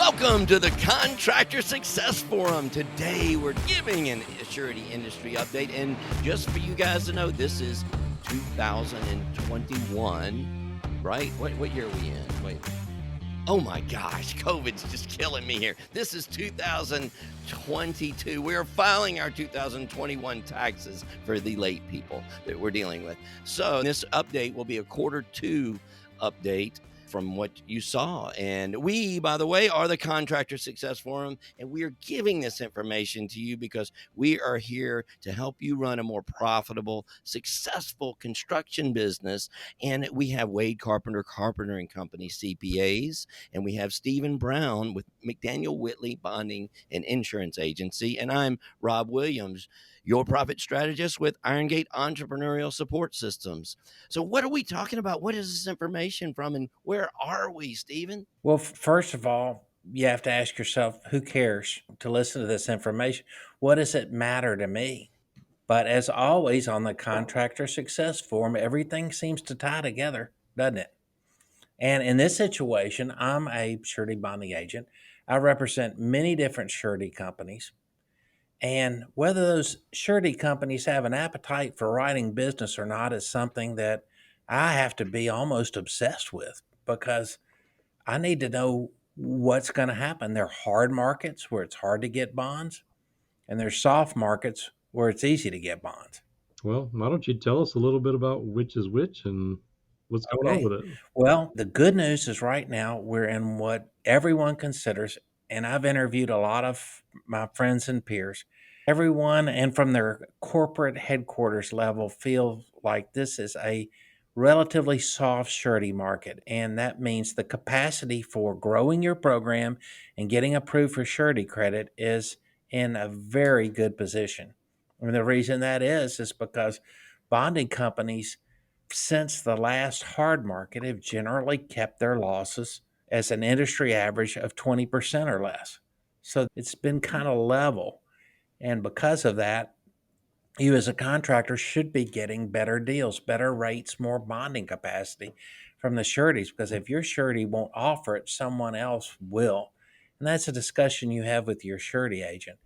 Welcome to the Contractor Success Forum. Today we're giving a surety industry update, and just for you guys to know, this is 2021, right? What year are we in? Wait. Oh my gosh, COVID's just killing me here. This is 2022. We're filing our 2021 taxes for the late people that we're dealing with. So this update will be a Q2 update from what you saw. And we, by the way, are the Contractor Success Forum, and we are giving this information to you because we are here to help you run a more profitable, successful construction business. And we have Wade Carpenter and Company CPAs, and we have Stephen Brown with McDaniel Whitley Bonding and Insurance Agency, and I'm Rob Williams, your profit strategist with Iron Gate Entrepreneurial Support Systems. So what are we talking about? What is this information from, and where are we, Stephen? Well, first of all, you have to ask yourself, who cares to listen to this information? What does it matter to me? But as always on the Contractor Success Forum, everything seems to tie together, doesn't it? And in this situation, I'm a surety bonding agent. I represent many different surety companies. And whether those surety companies have an appetite for writing business or not is something that I have to be almost obsessed with, because I need to know what's going to happen. There are hard markets where it's hard to get bonds, and there's soft markets where it's easy to get bonds. Well, why don't you tell us a little bit about which is which and what's going on Okay. with it? Well, the good news is right now we're in what everyone considers, and I've interviewed a lot of my friends and peers, everyone, and from their corporate headquarters level, feel like this is a relatively soft surety market. And that means the capacity for growing your program and getting approved for surety credit is in a very good position. And the reason that is because bonding companies, since the last hard market, have generally kept their losses as an industry average of 20% or less. So it's been kind of level. And because of that, you as a contractor should be getting better deals, better rates, more bonding capacity from the sureties, because if your surety won't offer it, someone else will. And that's a discussion you have with your surety agent.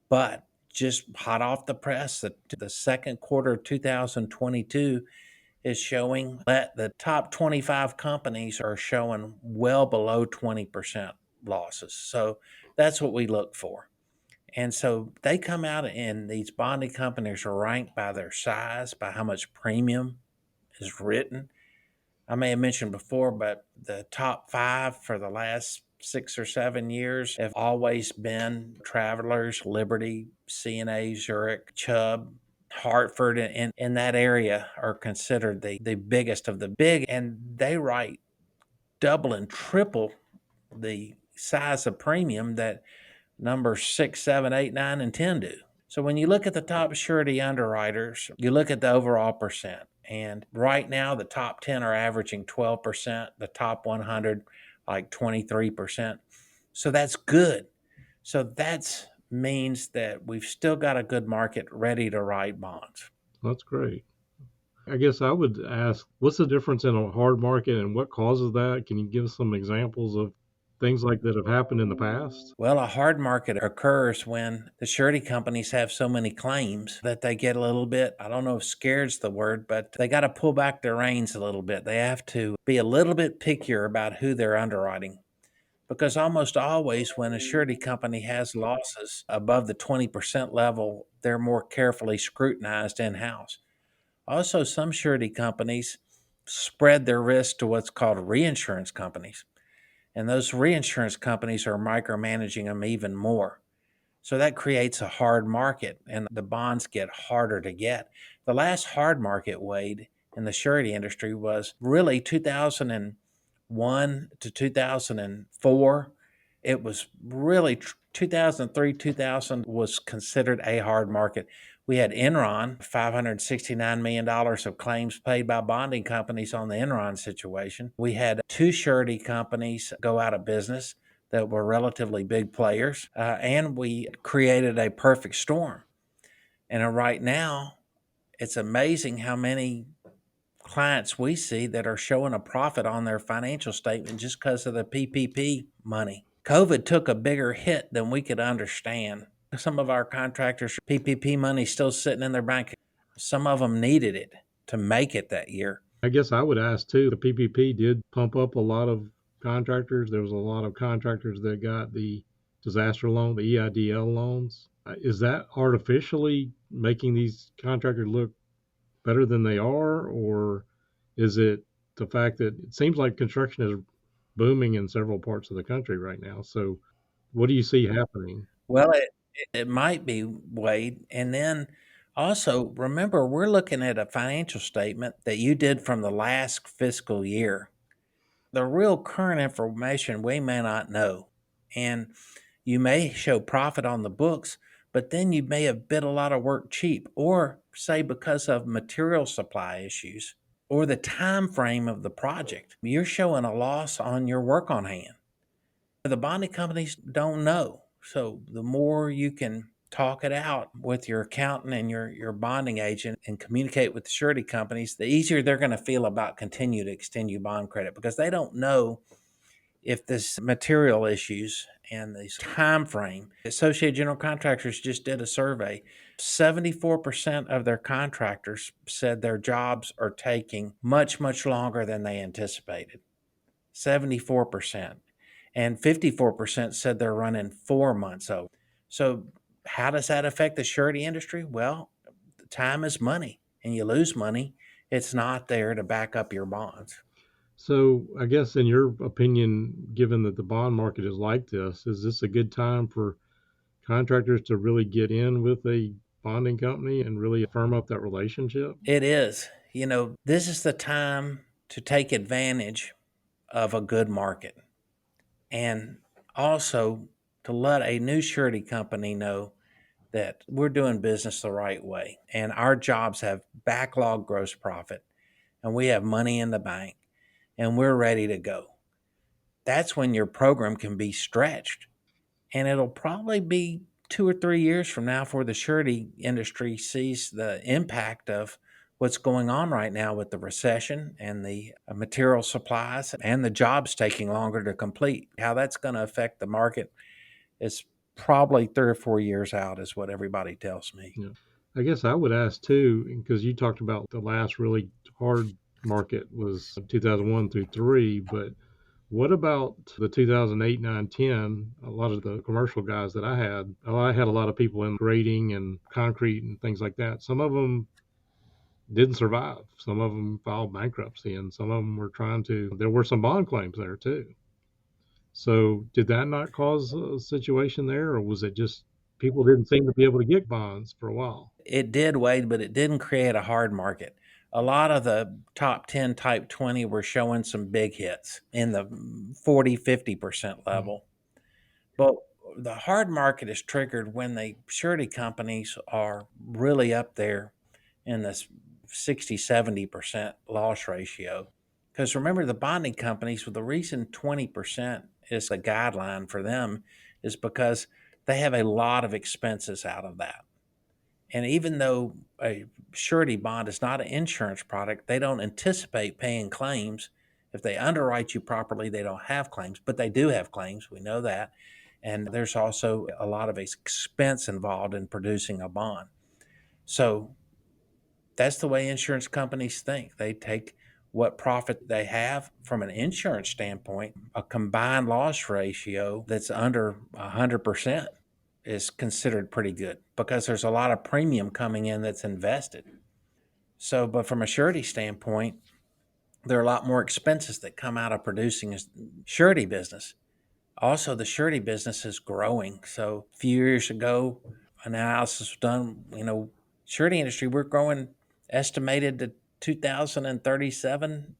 But just hot off the press, the second quarter of 2022 is showing that the top 25 companies are showing well below 20% losses. So that's what we look for. And so they come out, and these bonding companies are ranked by their size, by how much premium is written. I may have mentioned before, but the top 5 for the last 6 or 7 years have always been Travelers, Liberty, CNA, Zurich, Chubb, Hartford, and in that area are considered the biggest of the big, and they write double and triple the size of premium that numbers 6, 7, 8, 9, and 10 do. So when you look at the top surety underwriters, you look at the overall percent. And right now, the top 10 are averaging 12%, the top 100 like 23%. So that's good. So that means that we've still got a good market ready to write bonds. That's great. I guess I would ask, what's the difference in a hard market and what causes that? Can you give us some examples of things like that have happened in the past? Well, a hard market occurs when the surety companies have so many claims that they get a little bit, I don't know if scared's the word, but they got to pull back their reins a little bit. They have to be a little bit pickier about who they're underwriting. Because almost always when a surety company has losses above the 20% level, they're more carefully scrutinized in-house. Also, some surety companies spread their risk to what's called reinsurance companies. And those reinsurance companies are micromanaging them even more. So that creates a hard market, and the bonds get harder to get. The last hard market, Wade, in the surety industry was really 2001 to 2004. It was really 2003, 2000 was considered a hard market. We had Enron, $569 million of claims paid by bonding companies on the Enron situation. We had 2 surety companies go out of business that were relatively big players, and we created a perfect storm. And right now, it's amazing how many clients we see that are showing a profit on their financial statement just because of the PPP money. COVID took a bigger hit than we could understand. Some of our contractors, PPP money still sitting in their bank. Some of them needed it to make it that year. I guess I would ask too, the PPP did pump up a lot of contractors. There was a lot of contractors that got the disaster loan, the EIDL loans. Is that artificially making these contractors look better than they are, or is it the fact that it seems like construction is booming in several parts of the country right now? So, what do you see happening? Well, it might be, Wade. And then also, remember, we're looking at a financial statement that you did from the last fiscal year. The real current information we may not know. And you may show profit on the books, but then you may have bid a lot of work cheap, or say because of material supply issues or the time frame of the project. You're showing a loss on your work on hand. The bonding companies don't know. So the more you can talk it out with your accountant and your bonding agent and communicate with the surety companies, the easier they're going to feel about continue to extend you bond credit, because they don't know if this material issues and this time frame. Associated General Contractors just did a survey. 74% of their contractors said their jobs are taking much, much longer than they anticipated. 74%. And 54% said they're running 4 months over. So, how does that affect the surety industry? Well, time is money, and you lose money. It's not there to back up your bonds. So, I guess in your opinion, given that the bond market is like this, is this a good time for contractors to really get in with a bonding company and really firm up that relationship? It is. This is the time to take advantage of a good market, and also to let a new surety company know that we're doing business the right way and our jobs have backlog gross profit and we have money in the bank and we're ready to go. That's when your program can be stretched. And it'll probably be 2 or 3 years from now before the surety industry sees the impact of what's going on right now with the recession and the material supplies and the jobs taking longer to complete. How that's going to affect the market is probably 3 or 4 years out, is what everybody tells me. Yeah. I guess I would ask too, because you talked about the last really hard market was 2001 through 3, but what about the 2008, 9, 10? A lot of the commercial guys that I had a lot of people in grading and concrete and things like that. Some of them didn't survive. Some of them filed bankruptcy, and some of them were trying to. There were some bond claims there too. So, did that not cause a situation there, or was it just people didn't seem to be able to get bonds for a while? It did, Wade, but it didn't create a hard market. A lot of the top 10, type 20 were showing some big hits in the 40, 50% Mm. level. But the hard market is triggered when the surety companies are really up there in this 60, 70% loss ratio. Because remember, the bonding companies, well, the reason 20% is a guideline for them is because they have a lot of expenses out of that. And even though a surety bond is not an insurance product, they don't anticipate paying claims. If they underwrite you properly, they don't have claims, but they do have claims. We know that. And there's also a lot of expense involved in producing a bond. So that's the way insurance companies think. They take what profit they have from an insurance standpoint. A combined loss ratio that's under 100% is considered pretty good because there's a lot of premium coming in that's invested. So, but from a surety standpoint, there are a lot more expenses that come out of producing a surety business. Also, the surety business is growing. So, a few years ago, analysis was done, surety industry, we're growing estimated to 2037,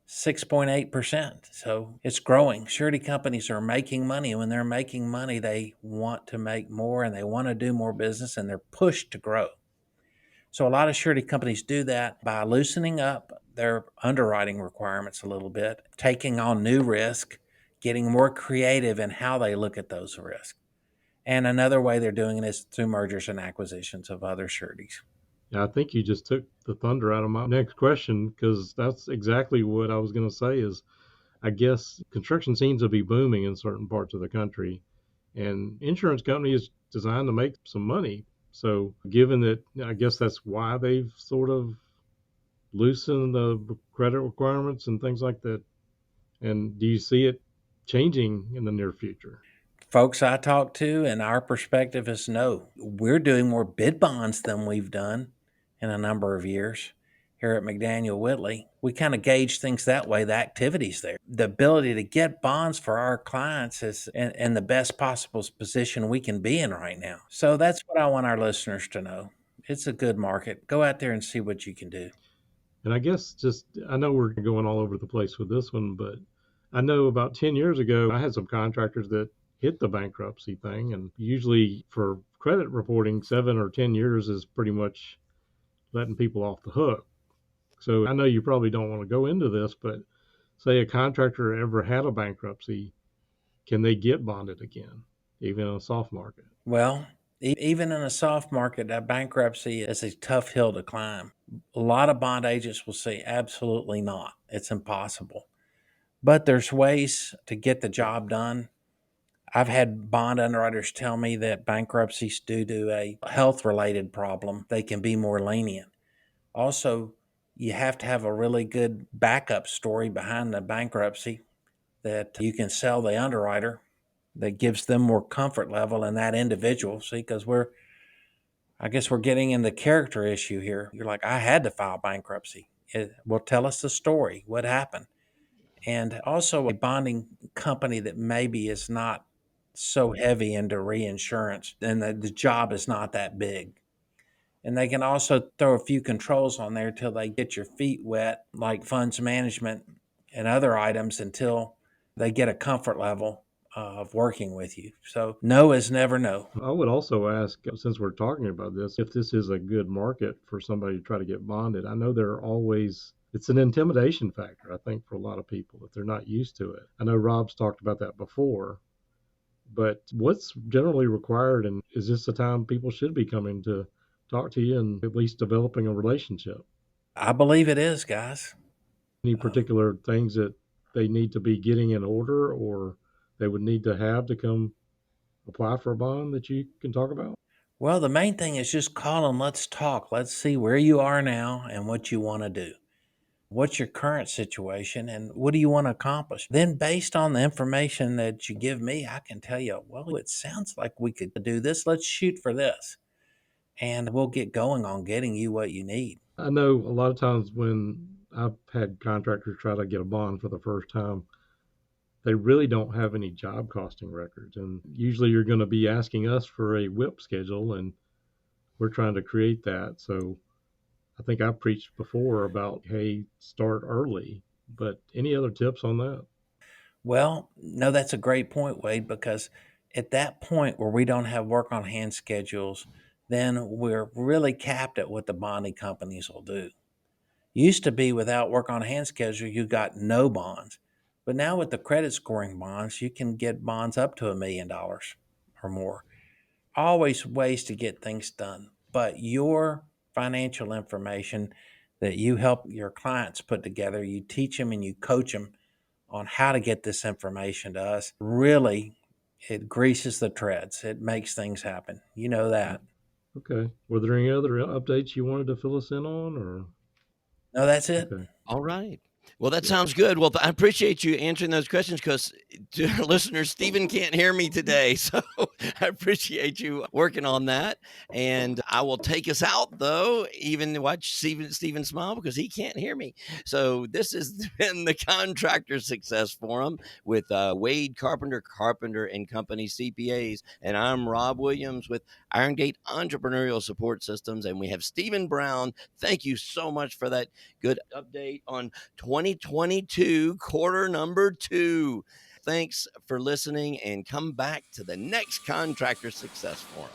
6.8%. So it's growing. Surety companies are making money. When they're making money, they want to make more and they want to do more business and they're pushed to grow. So a lot of surety companies do that by loosening up their underwriting requirements a little bit, taking on new risk, getting more creative in how they look at those risks. And another way they're doing it is through mergers and acquisitions of other sureties. Yeah, I think you just took the thunder out of my next question because that's exactly what I was going to say is I guess construction seems to be booming in certain parts of the country, and insurance company is designed to make some money. So, given that, I guess that's why they've sort of loosened the credit requirements and things like that. And do you see it changing in the near future? Folks I talk to, and our perspective is no. We're doing more bid bonds than we've done in a number of years here at McDaniel Whitley. We kind of gauge things that way, the activity's there. The ability to get bonds for our clients is in the best possible position we can be in right now. So that's what I want our listeners to know. It's a good market. Go out there and see what you can do. And I guess just, I know we're going all over the place with this one, but I know about 10 years ago, I had some contractors that hit the bankruptcy thing. And usually for credit reporting, 7 or 10 years is pretty much letting people off the hook. So I know you probably don't want to go into this, but say a contractor ever had a bankruptcy, can they get bonded again, even in a soft market? Well, even in a soft market, that bankruptcy is a tough hill to climb. A lot of bond agents will say, absolutely not. It's impossible. But there's ways to get the job done. I've had bond underwriters tell me that bankruptcies due to a health related problem, they can be more lenient. Also, you have to have a really good backup story behind the bankruptcy that you can sell the underwriter that gives them more comfort level in that individual. See, because I guess we're getting in the character issue here. You're like, I had to file bankruptcy. Well, tell us the story. What happened? And also a bonding company that maybe is not so heavy into reinsurance and the job is not that big. And they can also throw a few controls on there till they get your feet wet, like funds management and other items, until they get a comfort level of working with you. So no is never no. I would also ask, since we're talking about this, if this is a good market for somebody to try to get bonded. I know there are always, it's an intimidation factor, I think, for a lot of people if they're not used to it. I know Rob's talked about that before, but what's generally required, and is this the time people should be coming to talk to you and at least developing a relationship? I believe it is, guys. Any Um, particular things that they need to be getting in order or they would need to have to come apply for a bond that you can talk about? well, the main thing is just call and let's talk. Let's see where you are now and what you want to do. What's your current situation and what do you want to accomplish? Then, based on the information that you give me, I can tell you, well, it sounds like we could do this. Let's shoot for this. And we'll get going on getting you what you need. I know a lot of times when I've had contractors try to get a bond for the first time, they really don't have any job costing records. And usually you're going to be asking us for a WIP schedule, and we're trying to create that. So I think I've preached before about, hey, start early. But any other tips on that? Well, no, that's a great point, Wade, because at that point where we don't have work on hand schedules, then we're really capped at what the bonding companies will do. Used to be without work on hand schedule, you got no bonds. But now with the credit scoring bonds, you can get bonds up to $1 million or more. Always ways to get things done. But your financial information that you help your clients put together, you teach them and you coach them on how to get this information to us. Really, it greases the treads. It makes things happen. You know that. Okay. Were there any other updates you wanted to fill us in on, or? No, that's it. Okay. All right. Well, that sounds good. Well, I appreciate you answering those questions because to our listeners, Stephen can't hear me today. So I appreciate you working on that. And I will take us out, though, even watch Stephen smile because he can't hear me. So this has been the Contractor Success Forum with Wade Carpenter, Carpenter and Company CPAs. And I'm Rob Williams with Iron Gate Entrepreneurial Support Systems. And we have Stephen Brown. Thank you so much for that good update on 2022 quarter number 2. Thanks for listening and come back to the next Contractor Success Forum.